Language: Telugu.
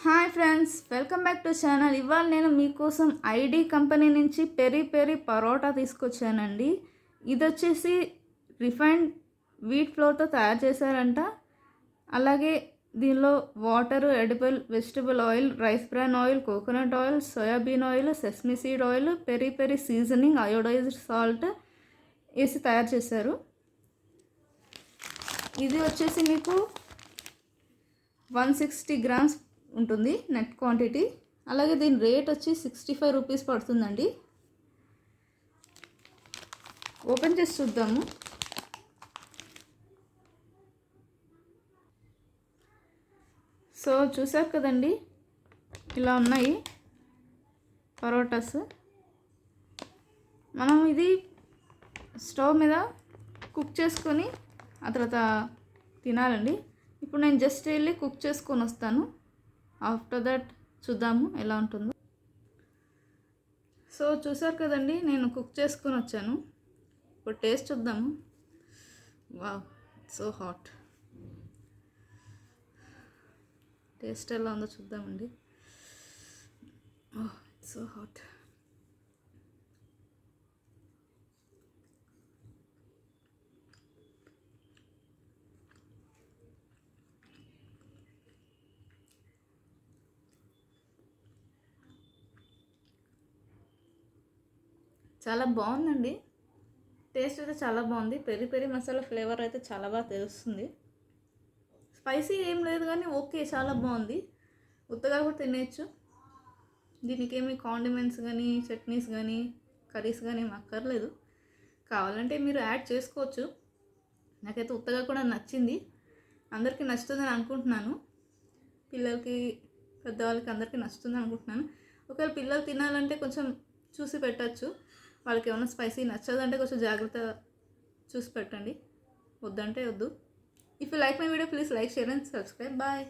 Hi friends, welcome back to channel. ఇవాళ నేను మీకోసం ఐడి కంపెనీ నుంచి పెరి పెరి పరోటా తీసుకొచ్చానండి. ఇది వచ్చేసి రిఫైన్డ్ వీట్ ఫ్లోర్తో తయారు చేశారంట. అలాగే దీనిలో water, edible vegetable oil, rice bran oil, coconut oil, soybean oil, sesame seed oil, peri peri seasoning, iodised salt వేసి తయారు చేశారు. ఇది వచ్చేసి మీకు 160 గ్రామ్స్ ఉంటుంది నెట్ క్వాంటిటీ. అలాగే దీని రేట్ వచ్చి 65 రూపీస్ పడుతుందండి. ఓపెన్ చేసి చూద్దాము. సో చూసారు కదండి, ఇలా ఉన్నాయి పరోటాస్. మనం ఇది స్టవ్ మీద కుక్ చేసుకొని ఆ తర్వాత తినాలండి. ఇప్పుడు నేను జస్ట్ వెళ్ళి కుక్ చేసుకొని వస్తాను. ఆఫ్టర్ దట్ చూద్దాము ఎలా ఉంటుందో. సో చూసారు కదండి, నేను కుక్ చేసుకొని వచ్చాను. ఇప్పుడు టేస్ట్ చూద్దాము. Wow, so hot. టేస్ట్ ఎలా ఉందో చూద్దామండి. ఓహ్, సో హాట్. చాలా బాగుందండి. టేస్ట్ అయితే చాలా బాగుంది. పెరి పెరి మసాలా ఫ్లేవర్ అయితే చాలా బాగా తెలుస్తుంది. స్పైసీ ఏం లేదు కానీ ఓకే, చాలా బాగుంది. ఉత్తగా కూడా తినేయచ్చు. దీనికి ఏమి కాండిమెంట్స్ కానీ, చట్నీస్ కానీ, కర్రీస్ కానీ ఏమి అక్కర్లేదు. కావాలంటే మీరు యాడ్ చేసుకోవచ్చు. నాకైతే ఉత్తగా కూడా నచ్చింది. అందరికీ నచ్చుతుందని అనుకుంటున్నాను. పిల్లలకి, పెద్దవాళ్ళకి అందరికీ నచ్చుతుంది అనుకుంటున్నాను. ఒకవేళ పిల్లలు తినాలంటే కొంచెం చూసి పెట్టచ్చు. వాళ్ళకి ఏమైనా స్పైసీ నచ్చదంటే కొంచెం జాగ్రత్త చూసి పెట్టండి, వద్దంటే వద్దు. If you like my video please like, share and subscribe. Bye.